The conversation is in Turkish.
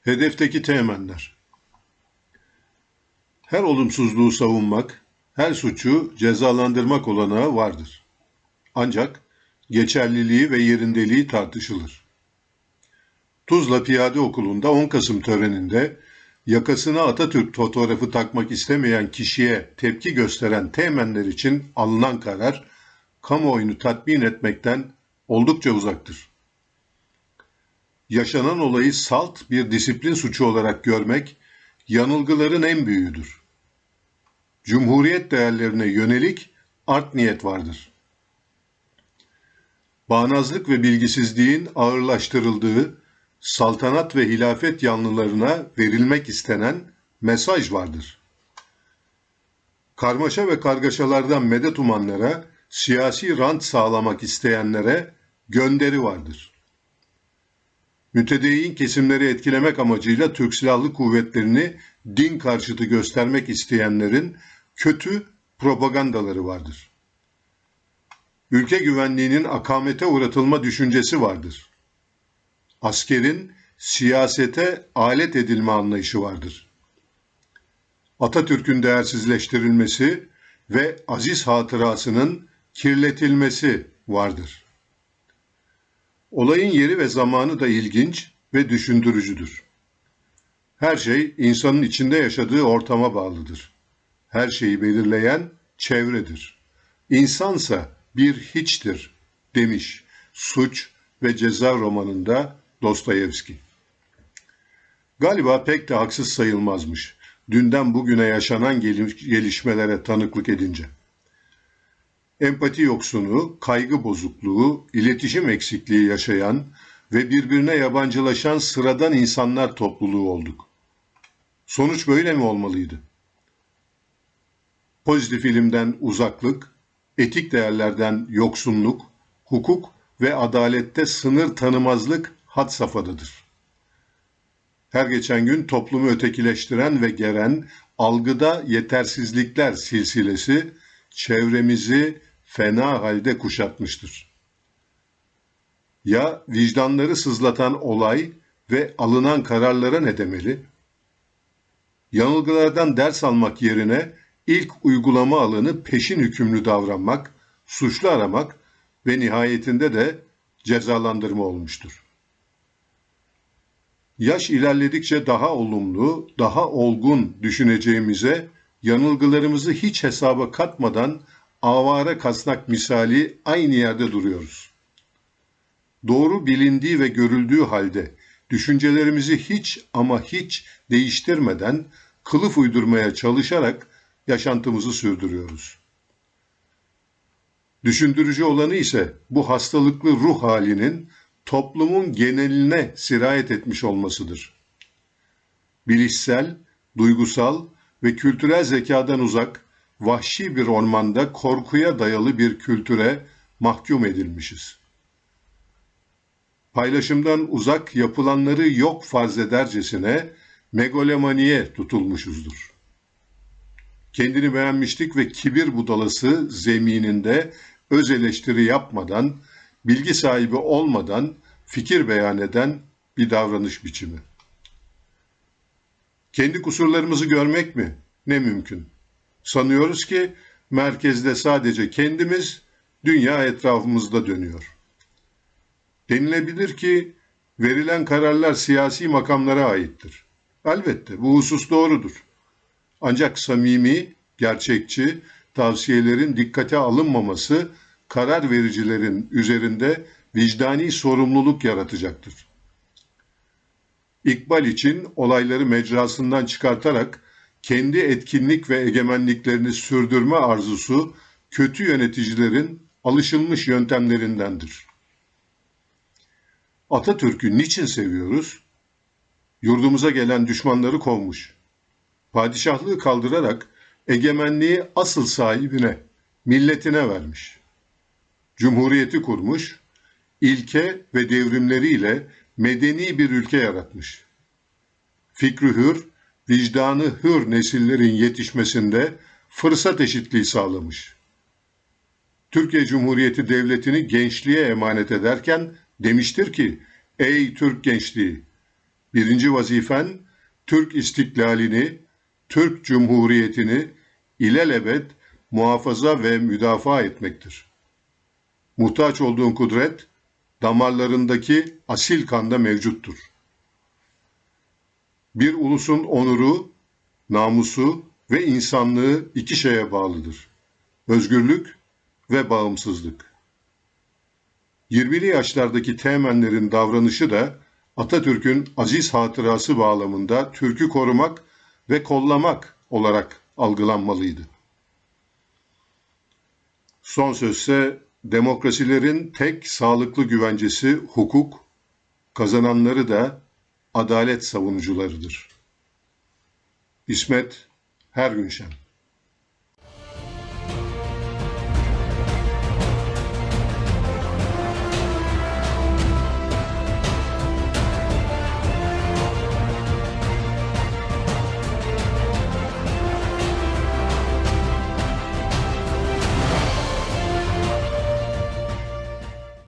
Hedefteki teğmenler. Her olumsuzluğu savunmak, her suçu cezalandırmak olanağı vardır. Ancak geçerliliği ve yerindeliği tartışılır. Tuzla Piyade Okulu'nda 10 Kasım töreninde yakasına Atatürk fotoğrafı takmak istemeyen kişiye tepki gösteren teğmenler için alınan karar, kamuoyunu tatmin etmekten oldukça uzaktır. Yaşanan olayı salt bir disiplin suçu olarak görmek, yanılgıların en büyüğüdür. Cumhuriyet değerlerine yönelik art niyet vardır. Bağnazlık ve bilgisizliğin ağırlaştırıldığı saltanat ve hilafet yanlılarına verilmek istenen mesaj vardır. Karmaşa ve kargaşalardan medet umanlara, siyasi rant sağlamak isteyenlere gönderi vardır. Mütedeyyin kesimleri etkilemek amacıyla Türk Silahlı Kuvvetleri'ni din karşıtı göstermek isteyenlerin kötü propagandaları vardır. Ülke güvenliğinin akamete uğratılma düşüncesi vardır. Askerin siyasete alet edilme anlayışı vardır. Atatürk'ün değersizleştirilmesi ve aziz hatırasının kirletilmesi vardır. Olayın yeri ve zamanı da ilginç ve düşündürücüdür. Her şey insanın içinde yaşadığı ortama bağlıdır. Her şeyi belirleyen çevredir. İnsansa bir hiçtir demiş Suç ve Ceza romanında Dostoyevski. Galiba pek de haksız sayılmazmış dünden bugüne yaşanan gelişmelere tanıklık edince. Empati yoksunu, kaygı bozukluğu, iletişim eksikliği yaşayan ve birbirine yabancılaşan sıradan insanlar topluluğu olduk. Sonuç böyle mi olmalıydı? Pozitif ilimden uzaklık, etik değerlerden yoksunluk, hukuk ve adalette sınır tanımazlık had safhadadır. Her geçen gün toplumu ötekileştiren ve geren algıda yetersizlikler silsilesi çevremizi fena halde kuşatmıştır. Ya vicdanları sızlatan olay ve alınan kararlara ne demeli? Yanılgılardan ders almak yerine ilk uygulama alanı peşin hükümlü davranmak, suçlu aramak ve nihayetinde de cezalandırma olmuştur. Yaş ilerledikçe daha olumlu, daha olgun düşüneceğimize yanılgılarımızı hiç hesaba katmadan avare kasnak misali aynı yerde duruyoruz. Doğru bilindiği ve görüldüğü halde düşüncelerimizi hiç ama hiç değiştirmeden kılıf uydurmaya çalışarak yaşantımızı sürdürüyoruz. Düşündürücü olanı ise bu hastalıklı ruh halinin toplumun geneline sirayet etmiş olmasıdır. Bilişsel, duygusal ve kültürel zekadan uzak, vahşi bir ormanda korkuya dayalı bir kültüre mahkum edilmişiz. Paylaşımdan uzak yapılanları yok farz edercesine megalomaniye tutulmuşuzdur. Kendini beğenmişlik ve kibir budalası zemininde öz eleştiri yapmadan, bilgi sahibi olmadan fikir beyan eden bir davranış biçimi. Kendi kusurlarımızı görmek mi? Ne mümkün. Sanıyoruz ki merkezde sadece kendimiz, dünya etrafımızda dönüyor. Denilebilir ki verilen kararlar siyasi makamlara aittir. Elbette bu husus doğrudur. Ancak samimi, gerçekçi tavsiyelerin dikkate alınmaması karar vericilerin üzerinde vicdani sorumluluk yaratacaktır. İkbal için olayları mecrasından çıkartarak kendi etkinlik ve egemenliklerini sürdürme arzusu kötü yöneticilerin alışılmış yöntemlerindendir. Atatürk'ü niçin seviyoruz? Yurdumuza gelen düşmanları kovmuş. Padişahlığı kaldırarak egemenliği asıl sahibine, milletine vermiş. Cumhuriyeti kurmuş, ilke ve devrimleriyle medeni bir ülke yaratmış. Fikri hür, vicdanı hür nesillerin yetişmesinde fırsat eşitliği sağlamış. Türkiye Cumhuriyeti Devleti'ni gençliğe emanet ederken demiştir ki, ey Türk gençliği, Birinci vazifen Türk istiklalini, Türk Cumhuriyeti'ni ilelebet muhafaza ve müdafaa etmektir. Muhtaç olduğun kudret, damarlarındaki asil kanda mevcuttur. Bir ulusun onuru, namusu ve insanlığı iki şeye bağlıdır: özgürlük ve bağımsızlık. 20'li yaşlardaki teğmenlerin davranışı da Atatürk'ün aziz hatırası bağlamında Türk'ü korumak ve kollamak olarak algılanmalıydı. Son sözse demokrasilerin tek sağlıklı güvencesi hukuk, kazananları da adalet savunucularıdır. İsmet Hergünşen.